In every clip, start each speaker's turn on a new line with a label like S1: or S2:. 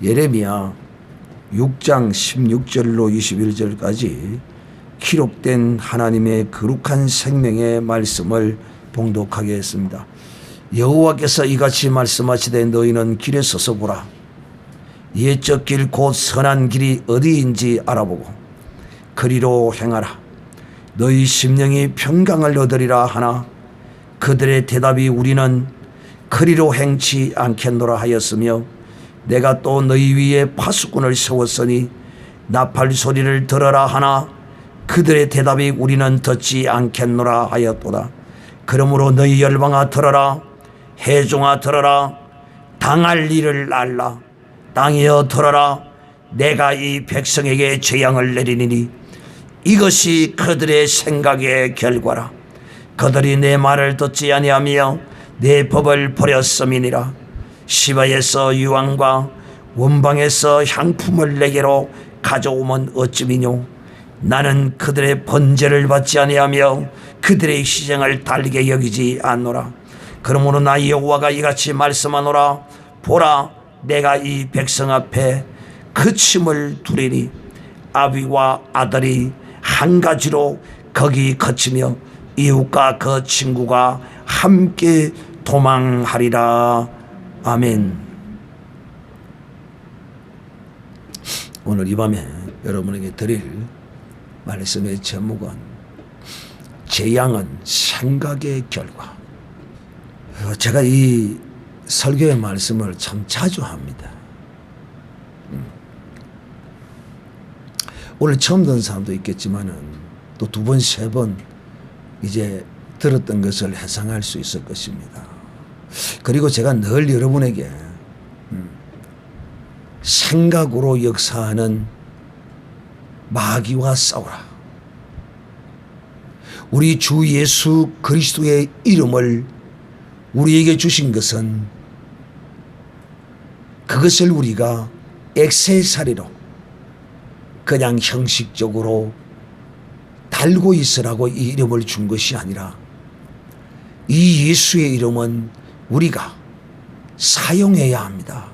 S1: 예레미야 6장 16절로 21절까지 기록된 하나님의 거룩한 생명의 말씀을 봉독하겠습니다. 여호와께서 이같이 말씀하시되 너희는 길에 서서 보라. 옛적 길 곧 선한 길이 어디인지 알아보고 그리로 행하라. 너희 심령이 평강을 얻으리라 하나 그들의 대답이 우리는 그리로 행치 않겠노라 하였으며 내가 또 너희 위에 파수꾼을 세웠으니 나팔 소리를 들어라 하나 그들의 대답이 우리는 듣지 않겠노라 하였도다. 그러므로 너희 열방아 들어라. 회중아 들어라. 당할 일을 알라. 땅이여 들어라. 내가 이 백성에게 재앙을 내리니 이것이 그들의 생각의 결과라. 그들이 내 말을 듣지 아니하며 내 법을 버렸음이니라. 시바에서 유황과 원방에서 향품을 내게로 가져오면 어찌미뇨. 나는 그들의 번제를 받지 아니하며 그들의 희생을 달게 여기지 않노라. 그러므로 나 여호와가 이같이 말씀하노라. 보라, 내가 이 백성 앞에 그침을 두리니 아비와 아들이 한 가지로 거기 거치며 이웃과 그 친구가 함께 도망하리라. 아멘. 오늘 이 밤에 여러분에게 드릴 말씀의 제목은 재앙은 생각의 결과. 제가 이 설교의 말씀을 참 자주 합니다. 오늘 처음 듣는 사람도 있겠지만은 또 두 번, 세 번 이제 들었던 것을 회상할 수 있을 것입니다. 그리고 제가 늘 여러분에게 생각으로 역사하는 마귀와 싸우라. 우리 주 예수 그리스도의 이름을 우리에게 주신 것은 그것을 우리가 액세서리로 그냥 형식적으로 달고 있으라고 이 이름을 준 것이 아니라 이 예수의 이름은 우리가 사용해야 합니다.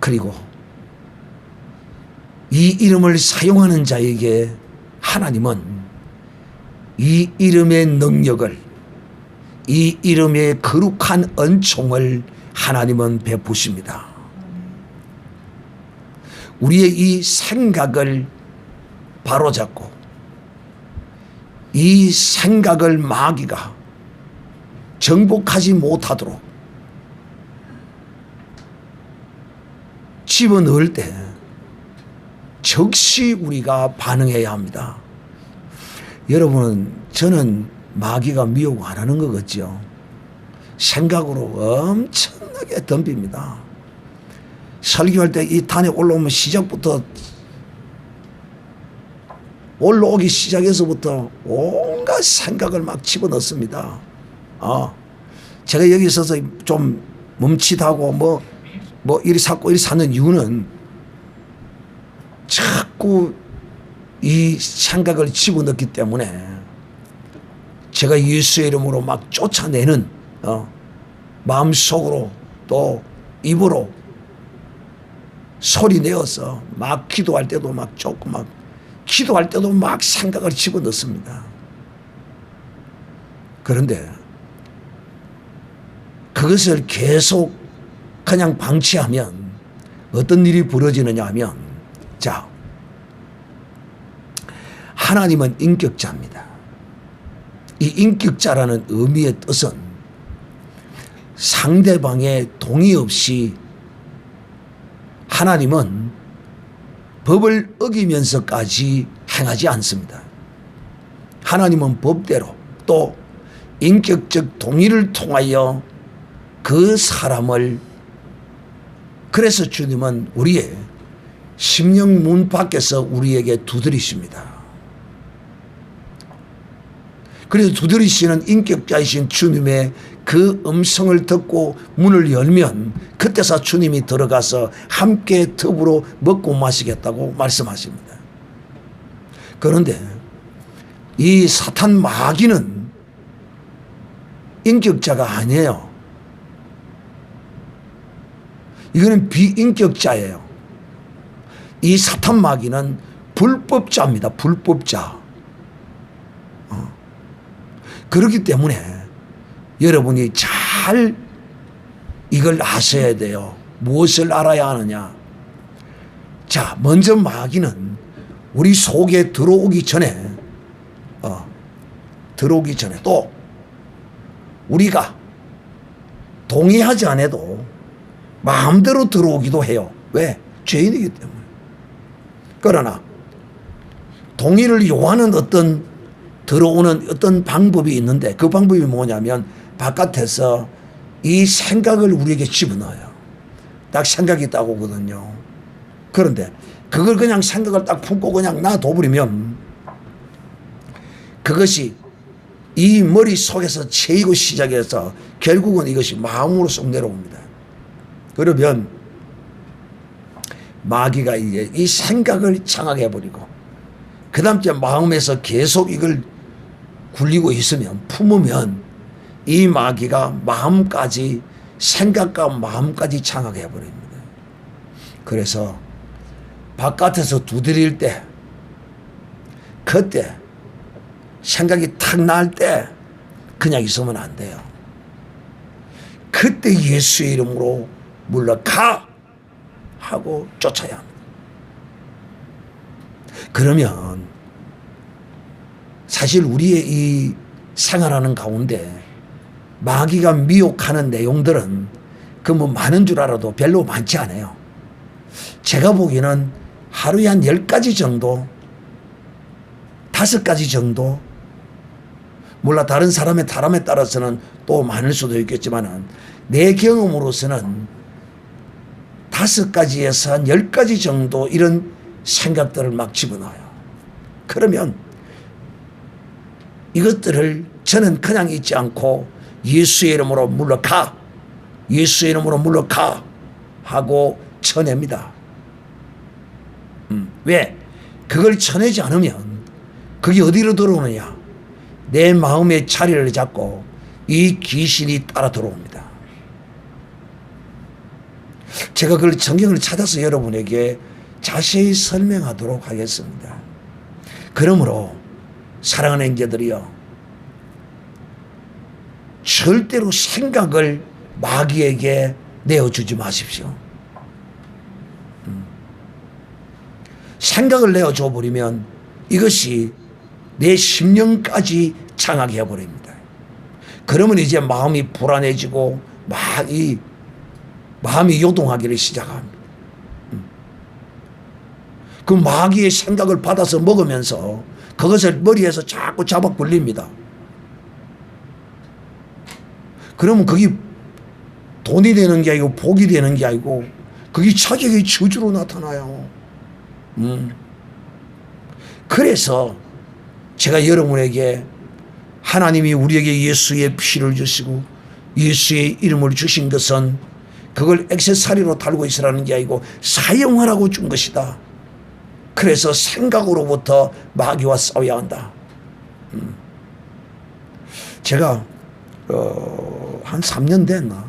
S1: 그리고 이 이름을 사용하는 자에게 하나님은 이 이름의 능력을, 이 이름의 거룩한 은총을 하나님은 베푸십니다. 우리의 이 생각을 바로잡고 이 생각을 마귀가 정복하지 못하도록 집어넣을 때 즉시 우리가 반응해야 합니다. 여러분은 저는 마귀가 미혹 안 하는 것 같죠? 생각으로 엄청나게 덤빕니다. 설교할 때 이 단에 올라오면 시작부터 올라오기 시작해서부터 온갖 생각을 막 집어넣습니다. 제가 여기 있어서 좀 멈칫하고 뭐 이리 샀고 이리 사는 이유는 자꾸 이 생각을 집어넣기 때문에 제가 예수의 이름으로 막 쫓아내는 마음속으로 또 입으로 소리 내어서 막 기도할 때도 막 쫓고 막 기도할 때도 막 생각을 집어넣습니다. 그런데 그것을 계속 그냥 방치하면 어떤 일이 벌어지느냐 하면, 자, 하나님은 인격자입니다. 이 인격자라는 의미의 뜻은 상대방의 동의 없이 하나님은 법을 어기면서까지 행하지 않습니다. 하나님은 법대로 또 인격적 동의를 통하여 그 사람을, 그래서 주님은 우리의 심령 문 밖에서 우리에게 두드리십니다. 그래서 두드리시는 인격자이신 주님의 그 음성을 듣고 문을 열면 그때서 주님이 들어가서 함께 더불어 먹고 마시겠다고 말씀하십니다. 그런데 이 사탄 마귀는 인격자가 아니에요. 이거는 비인격자예요. 이 사탄 마귀는 불법자입니다. 불법자. 그렇기 때문에 여러분이 잘 이걸 아셔야 돼요. 무엇을 알아야 하느냐. 자, 먼저 마귀는 우리 속에 들어오기 전에 또 우리가 동의하지 않아도 마음대로 들어오기도 해요. 왜? 죄인이기 때문에. 그러나 동의를 요하는 들어오는 어떤 방법이 있는데 그 방법이 뭐냐면 바깥에서 이 생각을 우리에게 집어넣어요. 딱 생각이 있다고 하거든요. 그런데 그걸 그냥 생각을 딱 품고 그냥 놔둬버리면 그것이 이 머릿속에서 채이고 시작해서 결국은 이것이 마음으로 쏙 내려옵니다. 그러면 마귀가 이제 이 생각을 장악해버리고 그 다음 째 마음에서 계속 이걸 굴리고 있으면 품으면 이 마귀가 마음까지 생각과 마음까지 장악해버립니다. 그래서 바깥에서 두드릴 때 그때 생각이 탁 날 때 그냥 있으면 안 돼요. 그때 예수의 이름으로 물러가 하고 쫓아야 합니다. 그러면 사실 우리의 이 생활하는 가운데 마귀가 미혹하는 내용들은 그 뭐 많은 줄 알아도 별로 많지 않아요. 제가 보기에는 하루에 한 10가지 정도 5가지 정도 몰라 다른 사람에 따라서는 또 많을 수도 있겠지만 내 경험으로서는 5가지에서 한 10가지 정도 이런 생각들을 막 집어넣어요. 그러면 이것들을 저는 그냥 잊지 않고 예수의 이름으로 물러가, 예수의 이름으로 물러가 하고 쳐냅니다. 왜? 그걸 쳐내지 않으면 그게 어디로 들어오느냐? 내 마음의 자리를 잡고 이 귀신이 따라 들어옵니다. 제가 그걸 성경을 찾아서 여러분에게 자세히 설명하도록 하겠습니다. 그러므로 사랑하는 형제들이요, 절대로 생각을 마귀에게 내어주지 마십시오. 생각을 내어줘 버리면 이것이 내 심령까지 장악해 버립니다. 그러면 이제 마음이 불안해지고 막 이 마음이 요동하기를 시작합니다. 그 마귀의 생각을 받아서 먹으면서 그것을 머리에서 자꾸 잡아 굴립니다. 그러면 그게 돈이 되는 게 아니고 복이 되는 게 아니고 그게 자기의 저주로 나타나요. 그래서 제가 여러분에게 하나님이 우리에게 예수의 피를 주시고 예수의 이름을 주신 것은 그걸 액세서리로 달고 있으라는 게 아니고 사용하라고 준 것이다. 그래서 생각으로부터 마귀와 싸워야 한다. 제가 한 3년 됐나?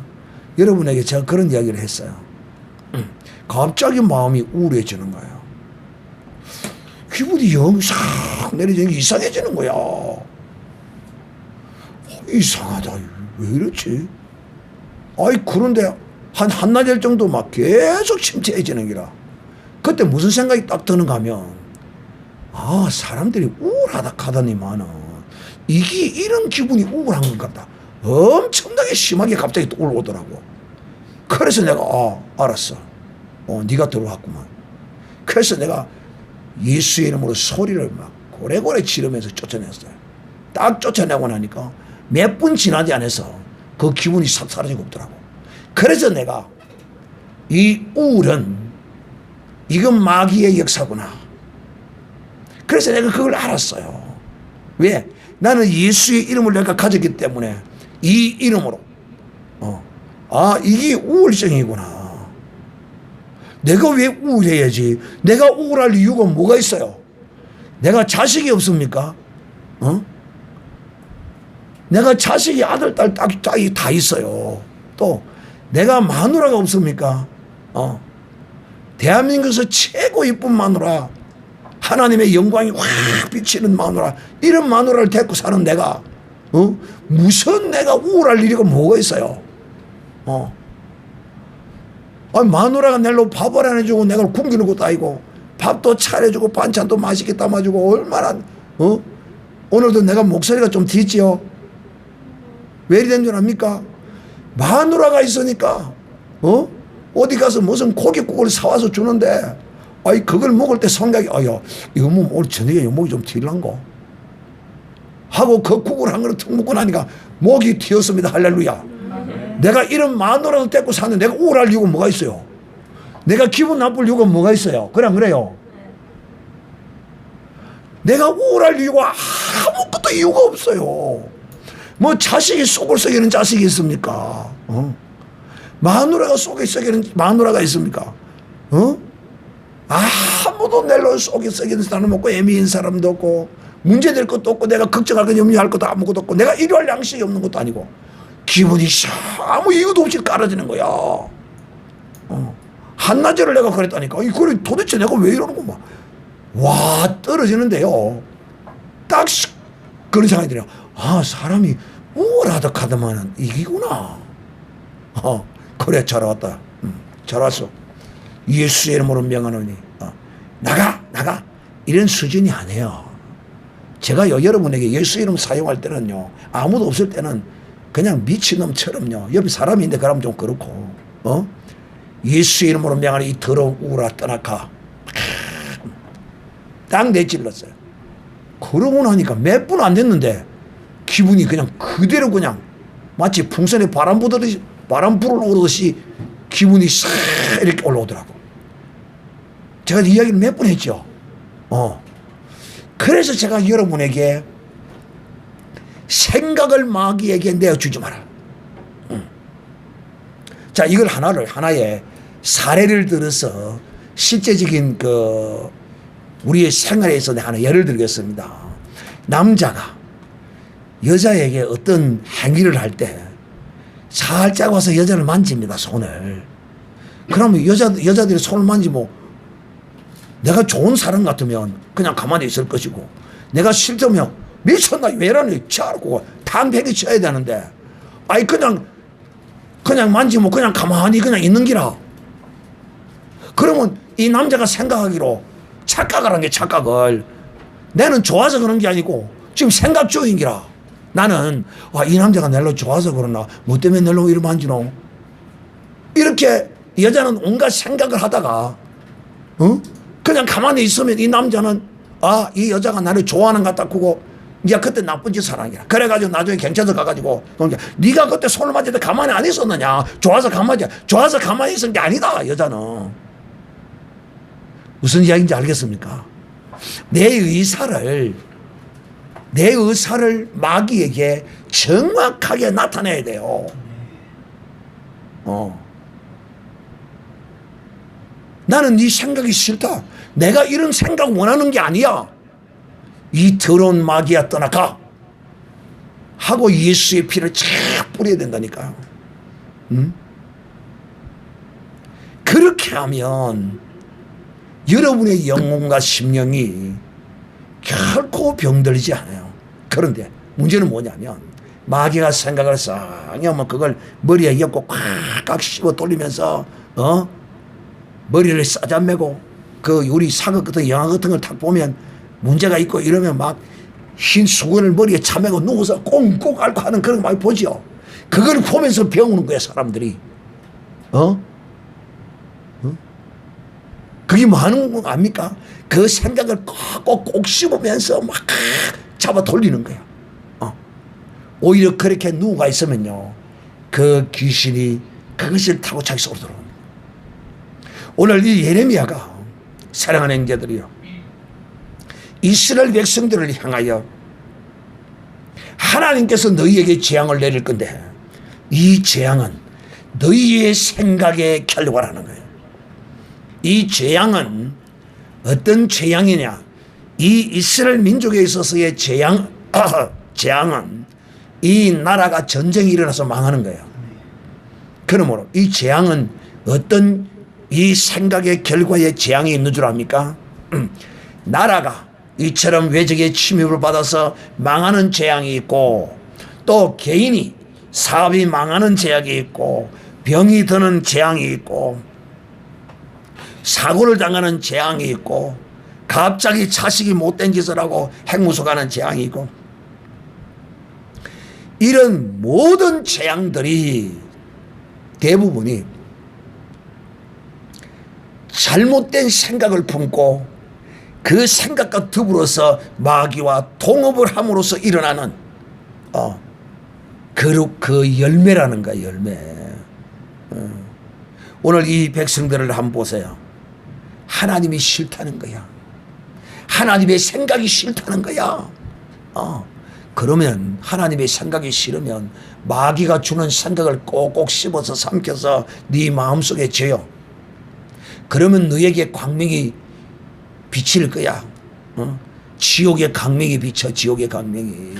S1: 여러분에게 제가 그런 이야기를 했어요. 갑자기 마음이 우울해지는 거예요. 기분이 영 싹 내려지는 게 이상해지는 거야. 이상하다. 왜 이렇지? 아이, 그런데 한 한나절 정도 막 계속 침체해지는 기라. 그때 무슨 생각이 딱 드는가 하면, 아, 사람들이 우울하다 하더니만은, 이게 이런 기분이 우울한 것 같다. 엄청나게 심하게 갑자기 또 올라오더라고. 그래서 내가, 알았어. 네가 들어왔구만. 그래서 내가 예수의 이름으로 소리를 막 고래고래 지르면서 쫓아냈어요. 딱 쫓아내고 나니까 몇 분 지나지 않아서 그 기분이 싹 사라지고 없더라고. 그래서 내가 이 우울은 이건 마귀의 역사구나. 그래서 내가 그걸 알았어요. 왜? 나는 예수의 이름을 내가 가졌기 때문에 이 이름으로 이게 우울증이구나. 내가 왜 우울해야지? 내가 우울할 이유가 뭐가 있어요? 내가 자식이 없습니까? 내가 자식이 아들, 딸, 딸이 다 있어요. 또 내가 마누라가 없습니까? 대한민국에서 최고 이쁜 마누라, 하나님의 영광이 확 비치는 마누라, 이런 마누라를 데리고 사는 내가 무슨 내가 우울할 일이가 뭐가 있어요. 마누라가 내로 밥을 안 해주고 내가 굶기는 것도 아니고 밥도 차려주고 반찬도 맛있게 담아주고 얼마나 오늘도 내가 목소리가 좀 뒤지요. 왜 이리 된 줄 압니까? 마누라가 있으니까 어디 가서 무슨 고깃국을 사와서 주는데 그걸 먹을 때 생각이 이거 뭐 오늘 저녁에 목이 좀 튀일란거 하고 그 국을 한 그릇 턱 먹고 나니까 목이 튀었습니다. 할렐루야. 내가 이런 마누라도 데리고 사는데 내가 우울할 이유가 뭐가 있어요? 내가 기분 나쁠 이유가 뭐가 있어요? 그래 안 그래요? 내가 우울할 이유가 아무것도 이유가 없어요. 뭐 자식이 속을 썩이는 자식이 있습니까? 마누라가 속에 썩이는 마누라가 있습니까? 아무도 낼로 속에 썩이는 사람 없고 애미인 사람도 없고 문제될 것도 없고 내가 걱정할 것 염려할 것도 아무것도 없고 내가 일할 양식이 없는 것도 아니고 기분이 아무 이유도 없이 깔아지는 거야. 한나절을 내가 그랬다니까. 그래 도대체 내가 왜 이러는 거야? 와 떨어지는데요. 딱 그런 생각이 들어요. 사람이 우울하다 하더만은 이기구나. 그래 잘 왔다. 잘 왔어. 예수의 이름으로 명하노니 나가 이런 수준이 아니에요. 제가 여러분에게 예수 이름 사용할 때는요, 아무도 없을 때는 그냥 미친놈처럼요, 옆에 사람이 있는데 그러면 좀 그렇고 예수 이름으로 명하는 이 더러운 우울아 떠나가 딱 내찔렀어요. 그러고 나니까 몇 분 안 됐는데 기분이 그냥 그대로 그냥 마치 풍선에 바람 불어오듯이 기분이 싹 이렇게 올라오더라고. 제가 이야기를 몇 번 했죠. 그래서 제가 여러분에게 생각을 마귀에게 내어주지 마라. 자, 이걸 하나의 사례를 들어서 실제적인 우리의 생활에서 하나 예를 들겠습니다. 남자가 여자에게 어떤 행위를 할 때 살짝 와서 여자를 만집니다, 손을. 그러면 여자들이 손을 만지고 내가 좋은 사람 같으면 그냥 가만히 있을 것이고 내가 싫다면 미쳤나 왜 이러니 치아고 탕팽이 쳐야 되는데 그냥 만지면 그냥 가만히 그냥 있는 기라. 그러면 이 남자가 생각하기로 착각을 한 게 착각을 나는 좋아서 그런 게 아니고 지금 생각 중인 기라. 나는 이 남자가 낼로 좋아서 그러나 뭐 때문에 낼로 이러면 만지노 이렇게 여자는 온갖 생각을 하다가 그냥 가만히 있으면 이 남자는 이 여자가 나를 좋아하는 것 같다 그고 이제 그때 나쁜 짓 사랑이라. 그래가지고 나중에 경찰서 가가지고 네가 그때 손을 맞을 때 가만히 안 있었느냐. 좋아서 가만히 있은 게 아니다. 여자는 무슨 이야기인지 알겠습니까? 내 의사를 마귀에게 정확하게 나타내야 돼요. 나는 네 생각이 싫다. 내가 이런 생각 원하는 게 아니야. 이 더러운 마귀야 떠나가. 하고 예수의 피를 쫙 뿌려야 된다니까요. 그렇게 하면 여러분의 영혼과 심령이 결코 병들지 않아요. 그런데 문제는 뭐냐면 마귀가 생각을 싹 하면 그걸 머리에 엮고 꽉꽉 씹어 돌리면서 머리를 싸잡매고 우리 사각 같은 영화 같은 걸 탁 보면 문제가 있고 이러면 막 흰 수건을 머리에 차매고 누워서 꽁꽁 앓고 하는 그런 거 많이 보죠. 그걸 보면서 배우는 거야 사람들이. 그게 뭐 하는 거 아닙니까? 그 생각을 꼭 씹으면서 막 잡아 돌리는 거야. 오히려 그렇게 누가 있으면요, 그 귀신이 그것을 타고 자기 속으로 들어옵니다. 오늘 이 예레미야가 사랑하는 형제들이요, 이스라엘 백성들을 향하여 하나님께서 너희에게 재앙을 내릴 건데 이 재앙은 너희의 생각의 결과라는 거예요. 이 재앙은 어떤 재앙이냐? 이 이스라엘 민족에 있어서의 재앙은 이 나라가 전쟁이 일어나서 망하는 거예요. 그러므로 이 재앙은 어떤 이 생각의 결과에 재앙이 있는 줄 압니까? 나라가 이처럼 외적의 침입을 받아서 망하는 재앙이 있고, 또 개인이 사업이 망하는 재앙이 있고, 병이 드는 재앙이 있고, 사고를 당하는 재앙이 있고, 갑자기 자식이 못된 짓을 하고 행무소 가는 재앙이 있고, 이런 모든 재앙들이 대부분이 잘못된 생각을 품고 그 생각과 더불어서 마귀와 동업을 함으로써 일어나는 그 열매라는 거야, 열매. 오늘 이 백성들을 한번 보세요. 하나님이 싫다는 거야. 하나님의 생각이 싫다는 거야. 그러면 하나님의 생각이 싫으면 마귀가 주는 생각을 꼭꼭 씹어서 삼켜서 네 마음속에 져요. 그러면 너에게 광명이 비칠 거야. 지옥의 광명이 비쳐, 지옥의 광명이.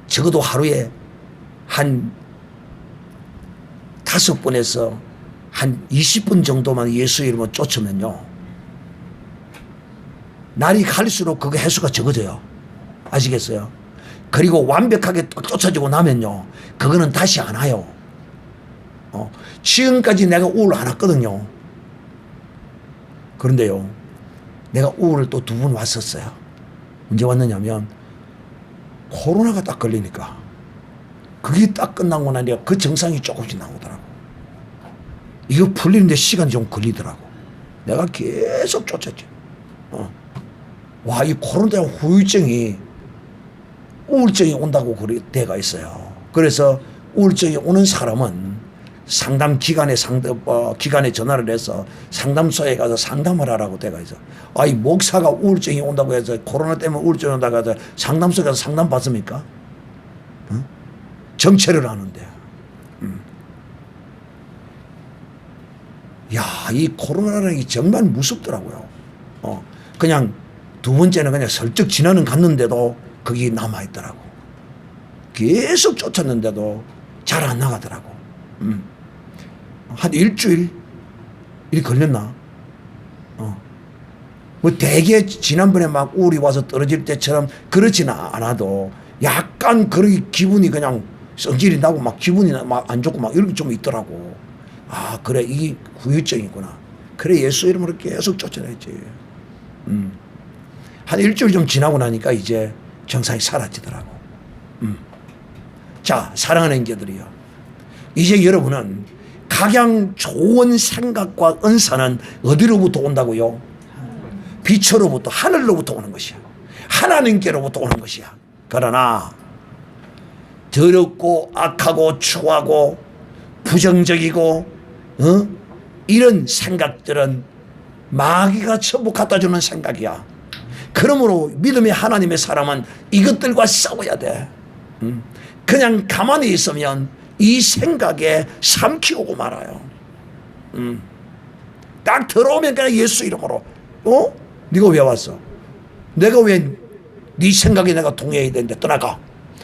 S1: 적어도 하루에 한 5번에서 한 20분 정도만 예수 이름을 쫓으면요, 날이 갈수록 그거 횟수가 적어져요. 아시겠어요? 그리고 완벽하게 쫓아지고 나면요, 그거는 다시 안 와요. 지금까지 내가 우울 안 왔거든요. 그런데요, 내가 우울을 또 2번 왔었어요. 언제 왔느냐면 코로나가 딱 걸리니까 그게 딱 끝나고 나니까 그 증상이 조금씩 나오더라고. 이거 풀리는데 시간이 좀 걸리더라고. 내가 계속 쫓았지. 와, 이 코로나 후유증이 우울증이 온다고 그래 때가 있어요. 그래서 우울증이 오는 사람은 상담 기관에 기관에 전화를 해서 상담소에 가서 상담을 하라고 때가 있어. 이 목사가 우울증이 온다고 해서, 코로나 때문에 우울증이 온다고 해서 상담소에 가서 상담 받습니까? 정체를 아는데. 야, 이 코로나라는 게 정말 무섭더라고요. 그냥 2번째는 그냥 슬쩍 지나는 갔는데도 거기 남아있더라고. 계속 쫓았는데도 잘 안 나가더라고. 한 일주일 일 걸렸나? 뭐 되게 지난번에 막 우울이 와서 떨어질 때처럼 그렇지는 않아도 약간 그런 기분이 그냥 성질이 나고 막 기분이 막 안 좋고 막 이런 게 좀 있더라고. 그래, 이게 후유증이구나. 그래, 예수 이름으로 계속 쫓아냈지. 한 일주일 좀 지나고 나니까 이제 정상이 사라지더라고. 자, 사랑하는 형제들이요, 이제 여러분은 각양 좋은 생각과 은사는 어디로부터 온다고요? 빛으로부터, 하늘로부터 오는 것이야. 하나님께로부터 오는 것이야. 그러나 더럽고 악하고 추하고 부정적이고 이런 생각들은 마귀가 전부 갖다 주는 생각이야. 그러므로 믿음의 하나님의 사람은 이것들과 싸워야 돼. 그냥 가만히 있으면 이 생각에 삼키고 말아요. 딱 들어오면 그냥 예수 이름으로, 네가 왜 왔어? 내가 왜 네 생각에 내가 동의해야 되는데 떠나가.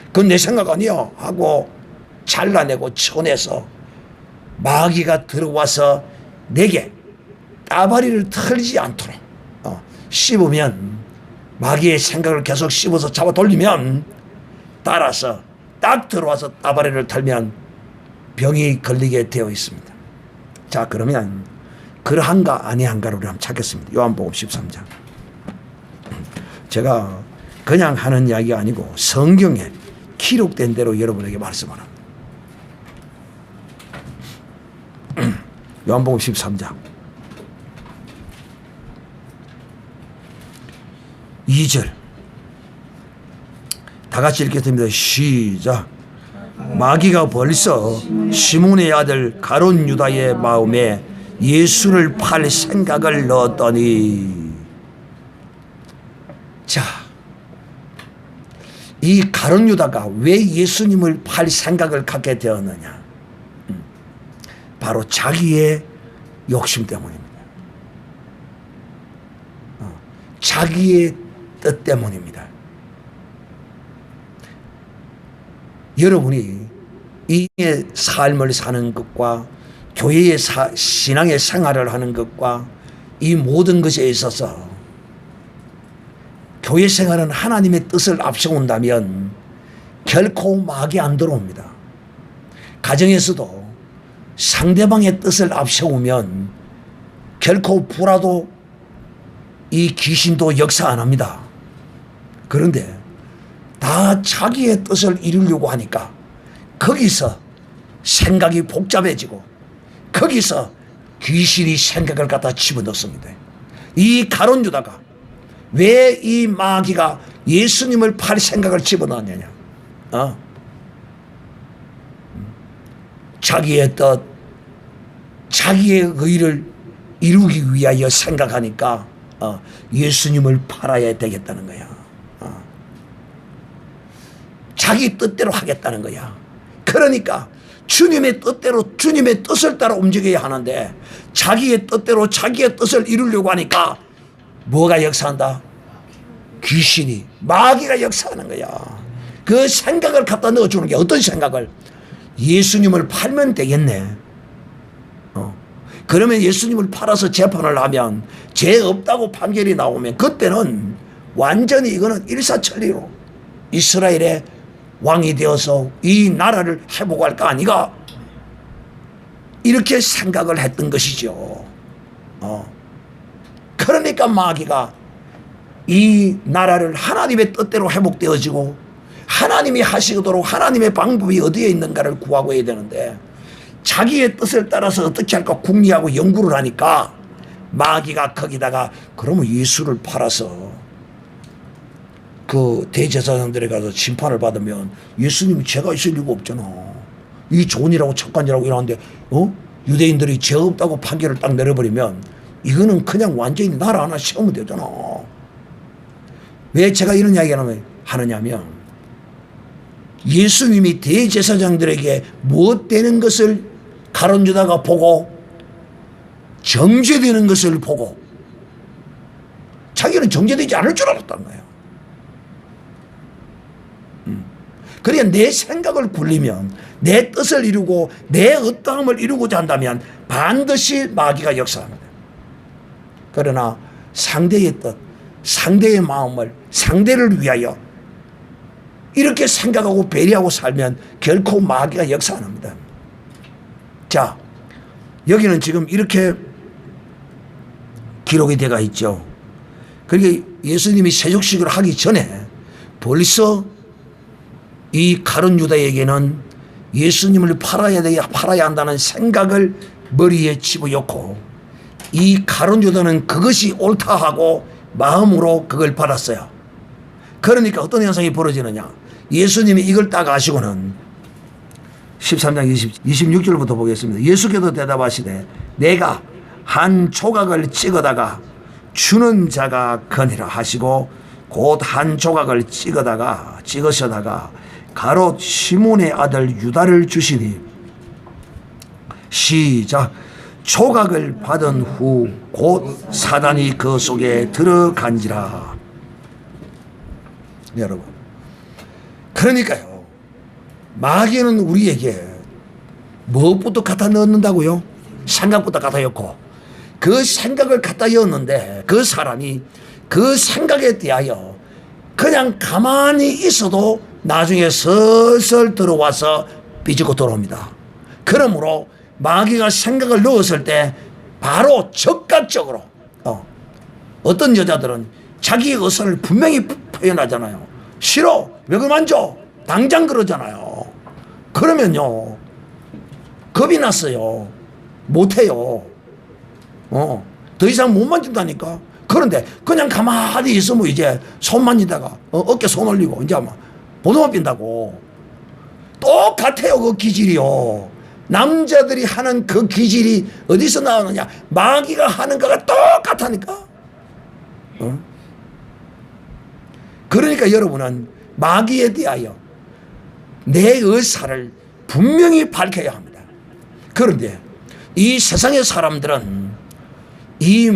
S1: 그건 내 생각 아니야 하고 잘라내고 쳐내서 마귀가 들어와서 내게 따바리를 털지 않도록 씹으면, 마귀의 생각을 계속 씹어서 잡아 돌리면 따라서 딱 들어와서 따바리를 털면 병이 걸리게 되어 있습니다. 자, 그러면 그러한가 아니한가를 한번 찾겠습니다. 요한복음 13장. 제가 그냥 하는 이야기가 아니고 성경에 기록된 대로 여러분에게 말씀을 합니다. 요한복음 13장 2절 다 같이 읽겠습니다. 시작. 마귀가 벌써 시몬의 아들 가룟 유다의 마음에 예수를 팔 생각을 넣었더니, 자, 이 가룟 유다가 왜 예수님을 팔 생각을 갖게 되었느냐? 바로 자기의 욕심 때문입니다. 자기의 뜻 때문입니다. 여러분이 이 삶을 사는 것과 교회의 신앙의 생활을 하는 것과 이 모든 것에 있어서 교회 생활은 하나님의 뜻을 앞세운다면 결코 마귀 안 들어옵니다. 가정에서도 상대방의 뜻을 앞세우면 결코 불화도 이 귀신도 역사 안 합니다. 그런데 다 자기의 뜻을 이루려고 하니까 거기서 생각이 복잡해지고 거기서 귀신이 생각을 갖다 집어넣습니다. 이 가룟 유다가 왜 이 마귀가 예수님을 팔 생각을 집어넣느냐? 자기의 뜻, 자기의 의를 이루기 위하여 생각하니까 예수님을 팔아야 되겠다는 거야. 자기 뜻대로 하겠다는 거야. 그러니까 주님의 뜻대로 주님의 뜻을 따라 움직여야 하는데 자기의 뜻대로 자기의 뜻을 이루려고 하니까 뭐가 역사한다? 귀신이, 마귀가 역사하는 거야. 그 생각을 갖다 넣어주는 게 어떤 생각을? 예수님을 팔면 되겠네. 그러면 예수님을 팔아서 재판을 하면 죄 없다고 판결이 나오면 그때는 완전히 이거는 일사천리로 이스라엘의 왕이 되어서 이 나라를 회복할 거 아니가? 이렇게 생각을 했던 것이죠. 그러니까 마귀가 이 나라를 하나님의 뜻대로 회복되어지고 하나님이 하시도록 하나님의 방법이 어디에 있는가를 구하고 해야 되는데 자기의 뜻을 따라서 어떻게 할까 궁리하고 연구를 하니까 마귀가 거기다가 그러면 예수를 팔아서 그 대제사장들에 가서 심판을 받으면 예수님이 죄가 있을 리가 없잖아. 이 종이라고 척관이라고 이러는데 유대인들이 죄 없다고 판결을 딱 내려버리면 이거는 그냥 완전히 나라 하나 세우면 되잖아. 왜 제가 이런 이야기를 하느냐면 예수님이 대제사장들에게 무엇 되는 것을 가룟 유다가 보고 정죄되는 것을 보고 자기는 정죄되지 않을 줄 알았단 거예요. 그러니까 내 생각을 굴리면 내 뜻을 이루고 내 어떠함을 이루고자 한다면 반드시 마귀가 역사합니다. 그러나 상대의 뜻, 상대의 마음을 상대를 위하여 이렇게 생각하고 배려하고 살면 결코 마귀가 역사 안 합니다. 자, 여기는 지금 이렇게 기록이 되어 있죠. 그러니까 예수님이 세족식을 하기 전에 벌써 이 가룟 유다에게는 예수님을 팔아야 한다는 생각을 머리에 집어넣고 이 가룟 유다는 그것이 옳다 하고 마음으로 그걸 받았어요. 그러니까 어떤 현상이 벌어지느냐? 예수님이 이걸 딱 아시고는 13장 26절부터 보겠습니다. 예수께서 대답하시되 내가 한 조각을 찍어다가 주는 자가 거니라 하시고 곧 한 조각을 찍으셔다가 가롯 시몬의 아들 유다를 주시니 시작. 조각을 받은 후 곧 사단이 그 속에 들어간지라. 여러분, 그러니까요, 마귀는 우리에게 무엇부터 갖다 넣는다고요? 생각부터 갖다 넣고 그 생각을 갖다 넣었는데 그 사람이 그 생각에 대하여 그냥 가만히 있어도 나중에 슬슬 들어와서 삐지고 들어옵니다. 그러므로 마귀가 생각을 넣었을 때 바로 적극적으로 어떤 여자들은 자기 의사를 분명히 표현하잖아요. 싫어, 왜 그만져? 당장 그러잖아요. 그러면요 겁이 났어요. 못해요. 더 이상 못 만진다니까. 그런데 그냥 가만히 있으면 이제 손 만지다가 어깨 손 올리고 이제 막 보도만 빈다고. 똑같아요. 그 기질이요. 남자들이 하는 그 기질이 어디서 나오느냐? 마귀가 하는 거가 똑같다니까. 그러니까 여러분은 마귀에 대하여 내 의사를 분명히 밝혀야 합니다. 그런데 이 세상의 사람들은 이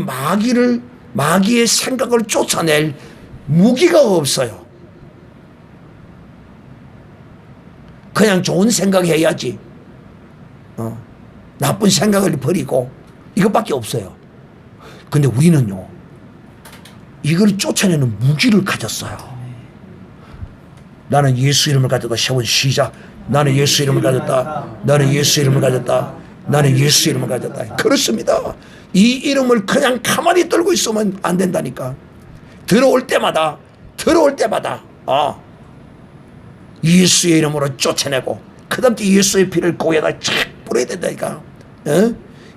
S1: 마귀의 생각을 쫓아낼 무기가 없어요. 그냥 좋은 생각 해야지. 나쁜 생각을 버리고 이것밖에 없어요. 근데 우리는요, 이걸 쫓아내는 무기를 가졌어요. 나는 예수 이름을 가졌다. 세번 시작. 나는 예수 이름을 가졌다. 나는 예수 이름을 가졌다. 나는 예수 이름을 가졌다. 그렇습니다. 이 이름을 그냥 가만히 떨고 있으면 안 된다니까. 들어올 때마다 예수의 이름으로 쫓아내고 그 다음 예수의 피를 고에다 착 뿌려야 된다니까.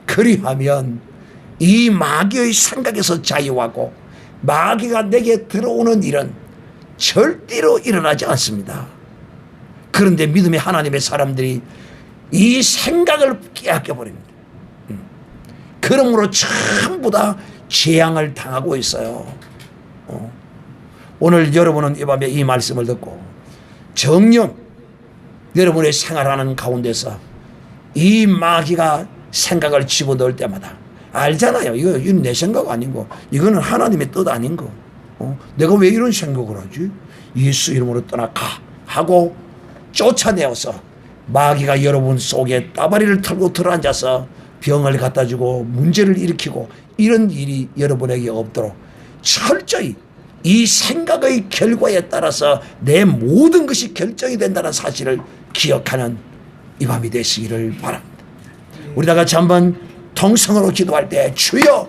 S1: 그리하면 이 마귀의 생각에서 자유하고 마귀가 내게 들어오는 일은 절대로 일어나지 않습니다. 그런데 믿음의 하나님의 사람들이 이 생각을 빼앗겨버립니다. 그러므로 전부 다 재앙을 당하고 있어요. 오늘 여러분은 이 밤에 이 말씀을 듣고 정녕 여러분의 생활하는 가운데서 이 마귀가 생각을 집어넣을 때마다 알잖아요. 이건 내 생각 아니고 이거는 하나님의 뜻 아닌 거. 내가 왜 이런 생각을 하지? 예수 이름으로 떠나가 하고 쫓아내어서 마귀가 여러분 속에 따바리를 털고 들어앉아서 병을 갖다 주고 문제를 일으키고 이런 일이 여러분에게 없도록 철저히 이 생각의 결과에 따라서 내 모든 것이 결정이 된다는 사실을 기억하는 이 밤이 되시기를 바랍니다. 우리 다 같이 한번 통성으로 기도할 때 주여